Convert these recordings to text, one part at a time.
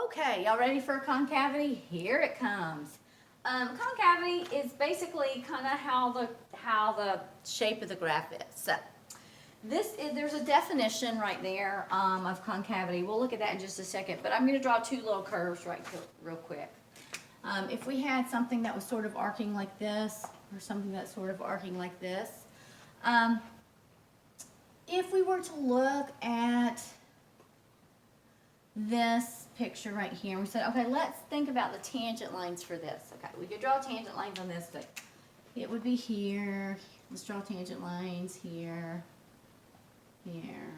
Okay, y'all ready for concavity? Here it comes. Concavity is basically kind of how the shape of the graph is. So there's a definition right there of concavity. We'll look at that in just a second, but I'm going to draw two little curves real quick. If we had something that was sort of arcing like this, or something that's sort of arcing like this, if we were to look at this picture right here, we said, okay, let's think about the tangent lines for this. Okay, we could draw tangent lines on this, but it would be here. Let's draw tangent lines here, here.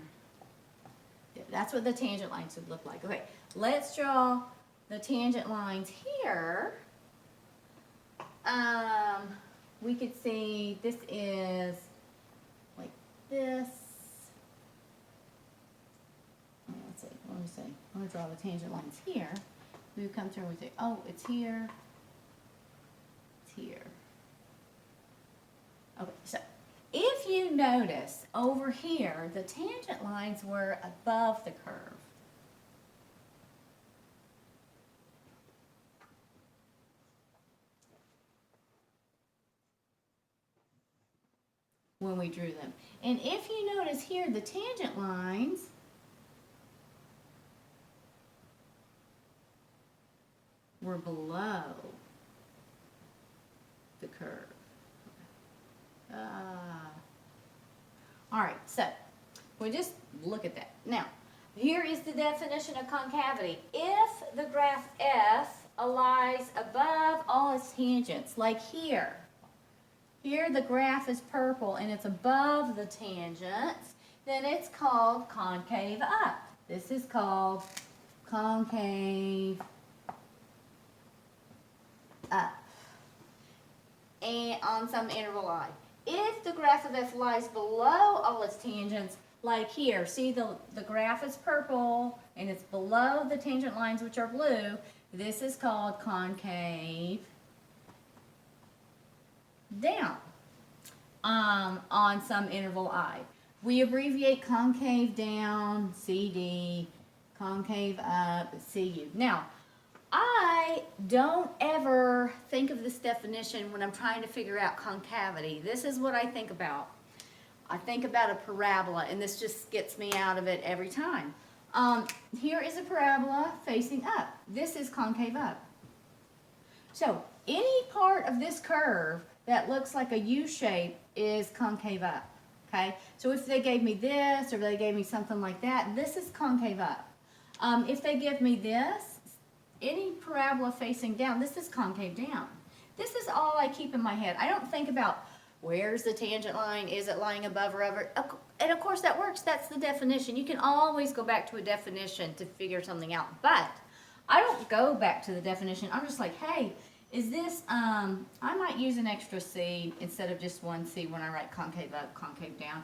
That's what the tangent lines would look like. Okay, let's draw the tangent lines here. We could see this is like this. Let's see, let me see. I'm going to draw the tangent lines here. We would come through and we say, oh, it's here. It's here. Okay, so if you notice over here, the tangent lines were above the curve. When we drew them. And if you notice here, the tangent lines were below the curve. All right, so we just look at that. Now, here is the definition of concavity. If the graph F lies above all its tangents, like here, here the graph is purple and it's above the tangents, then it's called concave up. This is called concave up, and on some interval I. If the graph of F lies below all its tangents, like here, see the graph is purple and it's below the tangent lines which are blue, this is called concave down on some interval I. We abbreviate concave down, CD, concave up, CU. Now, I don't ever think of this definition when I'm trying to figure out concavity. This is what I think about. I think about a parabola, and this just gets me out of it every time. Here is a parabola facing up. This is concave up. So any part of this curve that looks like a U shape is concave up. Okay? So if they gave me this, or they gave me something like that, this is concave up. If they give me this, any parabola facing down, this is concave down. This is all I keep in my head. I don't think about where's the tangent line, is it lying above or over? And of course that works, that's the definition. You can always go back to a definition to figure something out. But I don't go back to the definition. I'm just like, hey, is this, I might use an extra C instead of just one C when I write concave up, concave down.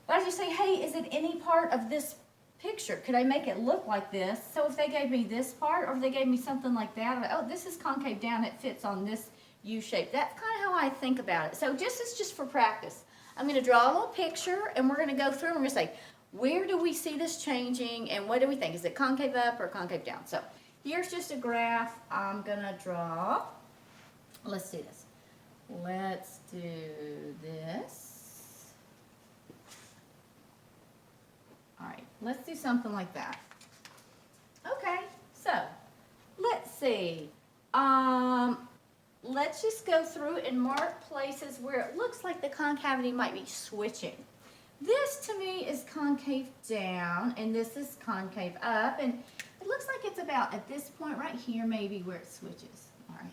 But I just say, hey, is it any part of this picture? Could I make it look like this? So if they gave me this part, or if they gave me something like that, I'm like, oh, this is concave down, it fits on this U shape. That's kind of how I think about it. So it's just for practice. I'm going to draw a little picture, and we're going to go through and we're going to say, where do we see this changing, and what do we think? Is it concave up or concave down? So here's just a graph I'm going to draw. Let's do this. Let's do this. All right, let's do something like that. Okay, so let's see. Let's just go through and mark places where it looks like the concavity might be switching. This to me is concave down, and this is concave up, and it looks like it's about at this point right here maybe where it switches. All right,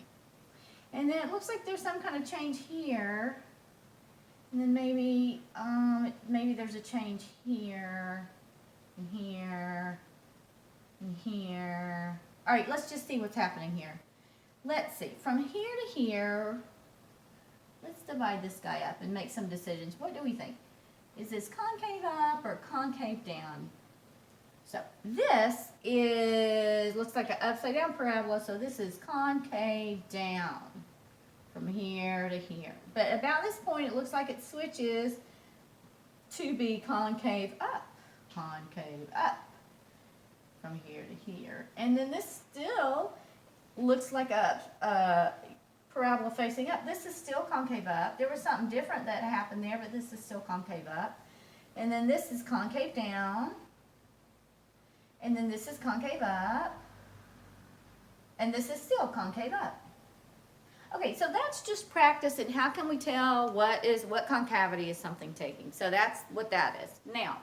and then it looks like there's some kind of change here, and then maybe there's a change here. And here, and here. All right, let's just see what's happening here. Let's see, from here to here, let's divide this guy up and make some decisions. What do we think? Is this concave up or concave down? So this looks like an upside down parabola, so this is concave down from here to here. But about this point, it looks like it switches to be concave up. Concave up from here to here. And then this still looks like a parabola facing up. This is still concave up. There was something different that happened there, but this is still concave up. And then this is concave down. And then this is concave up. And this is still concave up. Okay, so that's just practice, and how can we tell what concavity is something taking? So that's what that is. Now,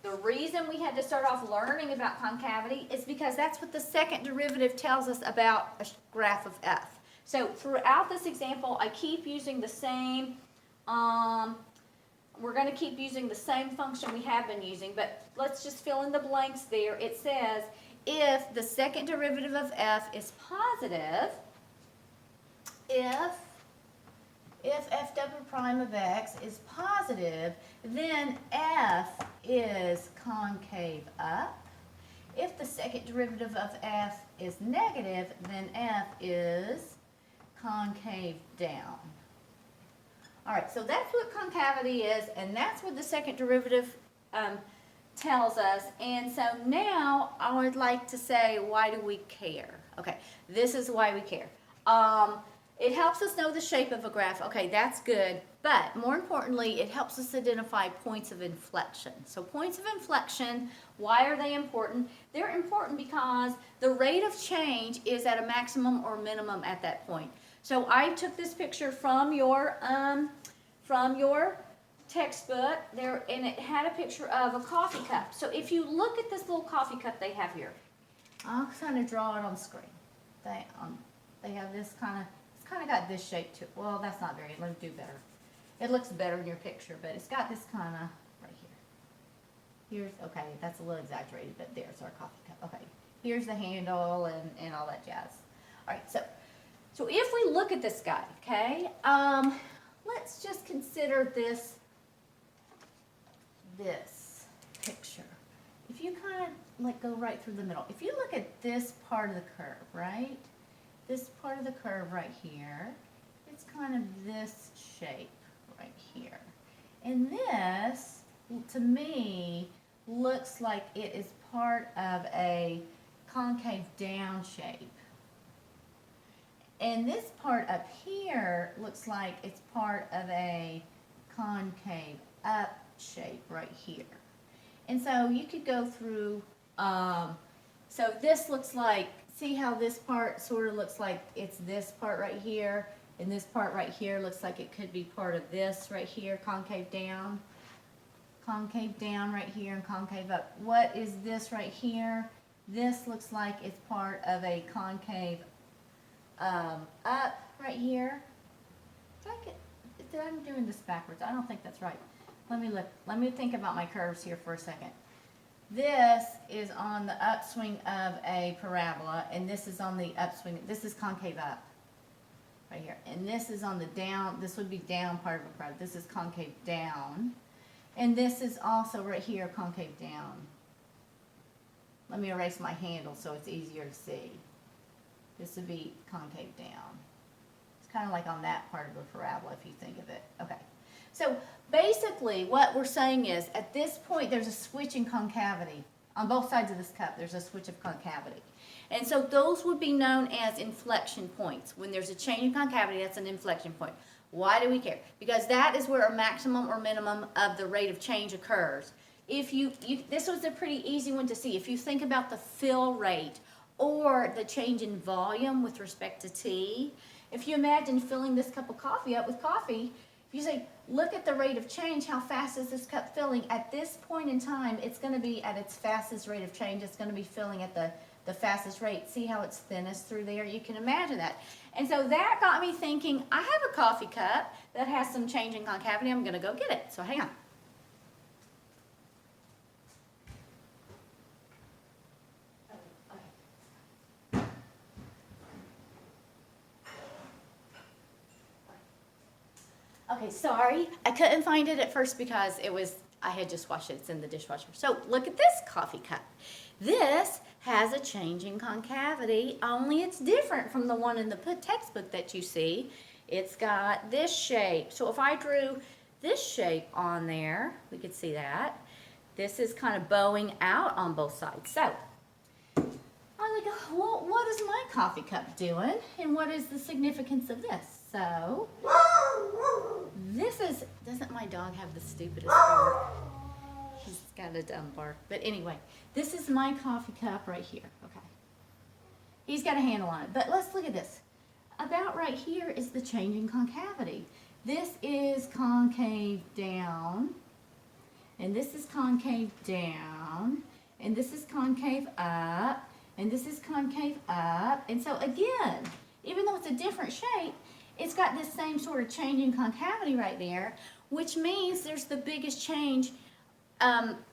the reason we had to start off learning about concavity is because that's what the second derivative tells us about a graph of f. So throughout this example, I keep using the same, we're going to keep using the same function we have been using, but let's just fill in the blanks there. It says if the second derivative of f is positive, if f double prime of x is positive, then f is concave up. If the second derivative of f is negative, then f is concave down. All right, so that's what concavity is, and that's what the second derivative tells us. And so now I would like to say, why do we care? Okay, this is why we care. It helps us know the shape of a graph. Okay, that's good. But more importantly, it helps us identify points of inflection. So points of inflection, why are they important? They're important because the rate of change is at a maximum or minimum at that point. So I took this picture from your textbook there, and it had a picture of a coffee cup. So if you look at this little coffee cup they have here, I'll kind of draw it on screen. They have this kind of got this shape to it. Well, that's not very, let's do better. It looks better in your picture, but it's got this kind of right here. Here's, okay, that's a little exaggerated, but there's our coffee cup. Okay, here's the handle and all that jazz. All right, so if we look at this guy, okay, let's just consider this picture. If you kind of like go right through the middle, if you look at this part of the curve, right? This part of the curve right here, it's kind of this shape right here. And this, to me, looks like it is part of a concave down shape. And this part up here looks like it's part of a concave up shape right here. And so you could go through, so this looks like, see how this part sort of looks like it's this part right here, and this part right here looks like it could be part of this right here, concave down right here, and concave up. What is this right here? This looks like it's part of a concave up right here. I'm doing this backwards. I don't think that's right. Let me look. Let me think about my curves here for a second. This is on the upswing of a parabola, and this is on the upswing. This is concave up right here. And this is on the down. This would be down part of a parabola. This is concave down. And this is also right here, concave down. Let me erase my handle so it's easier to see. This would be concave down. It's kind of like on that part of the parabola if you think of it. Okay. So basically what we're saying is at this point there's a switch in concavity. On both sides of this cup there's a switch of concavity. And so those would be known as inflection points. When there's a change in concavity, that's an inflection point. Why do we care? Because that is where a maximum or minimum of the rate of change occurs. If this was a pretty easy one to see. If you think about the fill rate or the change in volume with respect to T, if you imagine filling this cup of coffee up with coffee, if you say, look at the rate of change, how fast is this cup filling? At this point in time, it's going to be at its fastest rate of change. It's going to be filling at the fastest rate. See how it's thinnest through there? You can imagine that. And so that got me thinking, I have a coffee cup that has some change in concavity. I'm going to go get it. So hang on. Okay, sorry. I couldn't find it at first because I had just washed it. It's in the dishwasher. So look at this coffee cup. This has a change in concavity, only it's different from the one in the textbook that you see. It's got this shape. So if I drew this shape on there, we could see that. This is kind of bowing out on both sides. So like, well, what is my coffee cup doing? And what is the significance of this? So, this is, doesn't my dog have the stupidest bark? He's got a dumb bark. But anyway, this is my coffee cup right here, okay? He's got a handle on it. But let's look at this. About right here is the changing concavity. This is concave down, and this is concave down, and this is concave up, and this is concave up. And so again, even though it's a different shape, it's got this same sort of changing concavity right there, which means there's the biggest change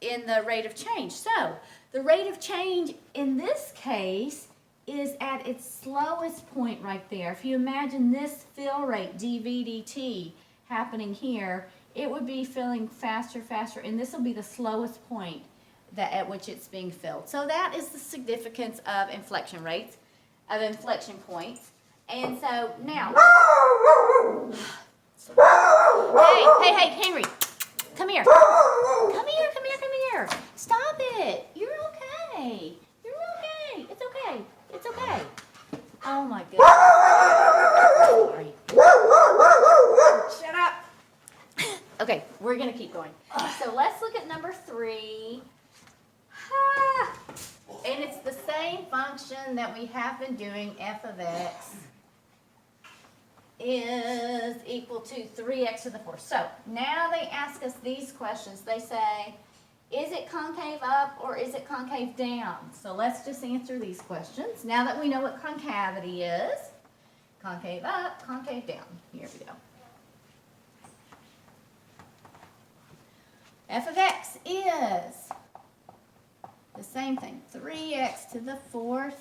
in the rate of change. So the rate of change in this case is at its slowest point right there. If you imagine this fill rate, dV dt, happening here, it would be filling faster, faster, and this will be the slowest point at which it's being filled. So that is the significance of inflection rates, of inflection points. And so now, hey, Henry, come here. Come here. Stop it. You're okay. It's okay. It's okay. Oh my goodness. Sorry. Shut up. Okay, we're going to keep going. So let's look at number 3. And it's the same function that we have been doing. F of x is equal to 3x to the 4th. So now they ask us these questions. They say, is it concave up or is it concave down? So let's just answer these questions. Now that we know what concavity is, concave up, concave down. Here we go. F of x is the same thing, 3x to the 4th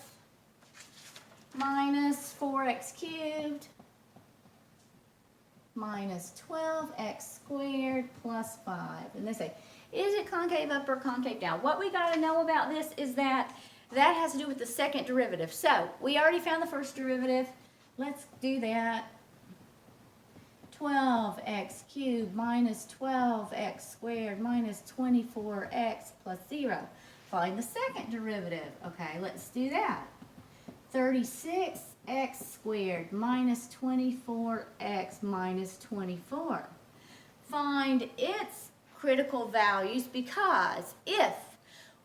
minus 4x cubed minus 12x squared plus 5. And they say, is it concave up or concave down? What we got to know about this is that has to do with the second derivative. So we already found the first derivative. Let's do that. 12x cubed minus 12x squared minus 24x plus 0. Find the second derivative. Okay, let's do that. 36x squared minus 24x minus 24. Find its critical values, because if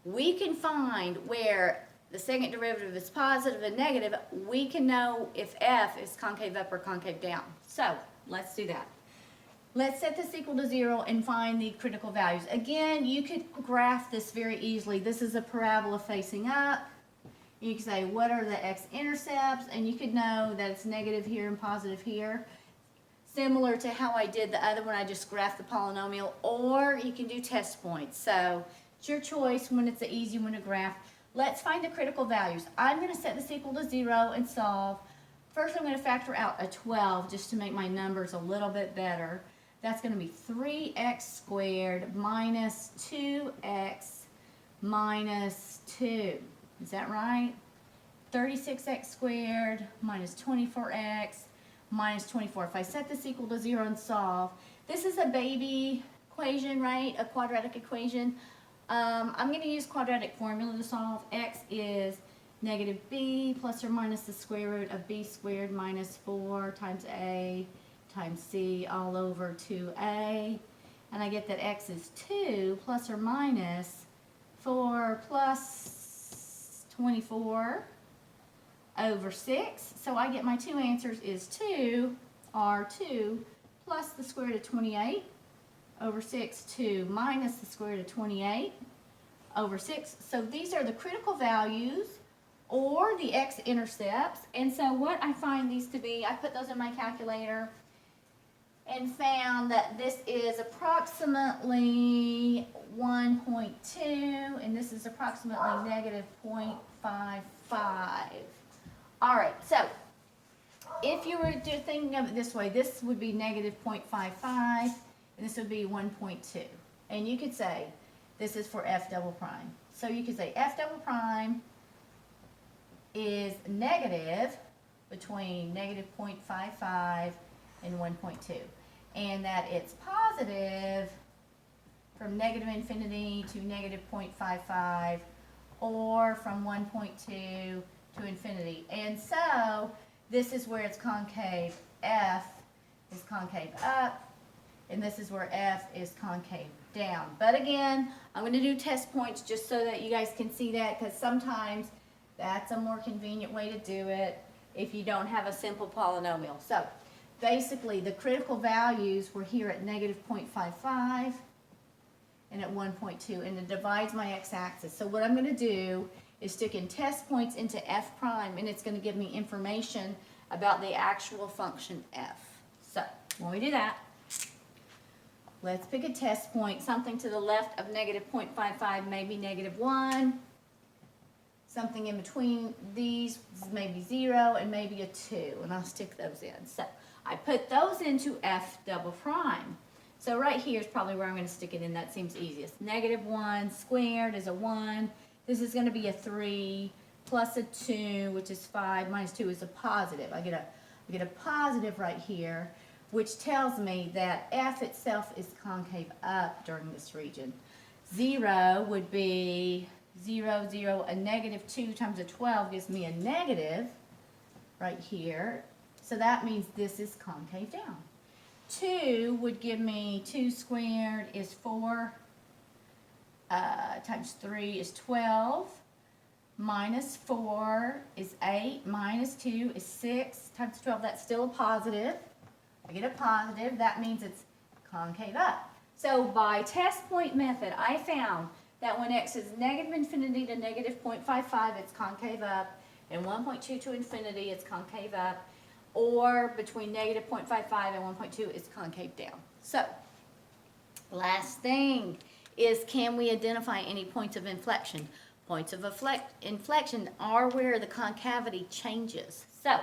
we can find where the second derivative is positive and negative, we can know if f is concave up or concave down. So let's do that. Let's set this equal to 0 and find the critical values. Again, you could graph this very easily. This is a parabola facing up. You can say, what are the x-intercepts? And you could know that it's negative here and positive here. Similar to how I did the other one, I just graphed the polynomial. Or you can do test points. So it's your choice when it's an easy one to graph. Let's find the critical values. I'm going to set this equal to 0 and solve. First, I'm going to factor out a 12 just to make my numbers a little bit better. That's going to be 3x squared minus 2x minus 2. Is that right? 36x squared minus 24x minus 24. If I set this equal to 0 and solve, this is a baby equation, right? A quadratic equation. I'm going to use quadratic formula to solve. X is negative b plus or minus the square root of b squared minus 4 times a times c all over 2a. And I get that x is 2 plus or minus 4 plus 24 over 6. So I get my two answers is 2 are 2 plus the square root of 28 over 6, 2 minus the square root of 28 over 6. So these are the critical values or the x-intercepts. And so what I find these to be, I put those in my calculator and found that this is approximately 1.2 and this is approximately negative 0.55. All right, so if you were thinking of it this way, this would be negative 0.55 and this would be 1.2. And you could say this is for f double prime. So you could say f double prime is negative between negative 0.55 and 1.2. And that it's positive from negative infinity to negative 0.55 or from 1.2 to infinity. And so this is where it's concave. F is concave up, and this is where F is concave down. But again, I'm going to do test points just so that you guys can see that, because sometimes that's a more convenient way to do it if you don't have a simple polynomial. So basically the critical values were here at negative 0.55 and at 1.2, and it divides my x-axis. So what I'm going to do is stick in test points into f prime, and it's going to give me information about the actual function f. So when we do that, let's pick a test point, something to the left of negative 0.55, maybe negative 1. Something in between these, maybe 0 and maybe a 2, and I'll stick those in. So I put those into f double prime. So right here is probably where I'm going to stick it in. That seems easiest. Negative 1 squared is a 1. This is going to be a 3 plus a 2, which is 5, minus 2 is a positive. I get a positive right here, which tells me that f itself is concave up during this region. 0 would be 0, 0, a negative 2 times a 12 gives me a negative right here. So that means this is concave down. 2 would give me 2 squared is 4 times 3 is 12. Minus 4 is 8. Minus 2 is 6 times 12. That's still a positive. I get a positive. That means it's concave up. So by test point method, I found that when x is negative infinity to negative 0.55, it's concave up, and 1.2 to infinity, it's concave up, or between negative 0.55 and 1.2, it's concave down. So, last thing is, can we identify any points of inflection? Points of inflection are where the concavity changes. So,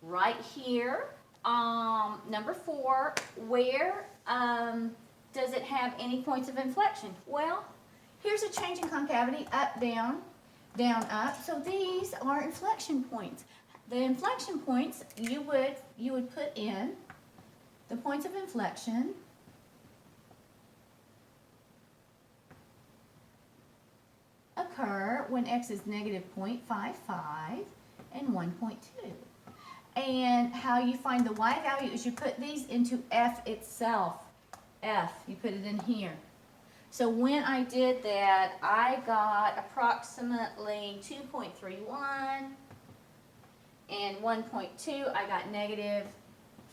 right here, number 4, where does it have any points of inflection? Well, here's a change in concavity, up, down, down, up. So these are inflection points. The inflection points, you would put in the points of inflection occur when x is negative 0.55 and 1.2. And how you find the y value is you put these into f itself. F, you put it in here. So when I did that, I got approximately 2.31, and 1.2, I got negative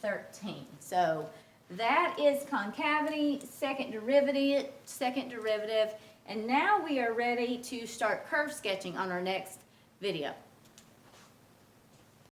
13. So that is concavity, second derivative, and now we are ready to start curve sketching on our next video.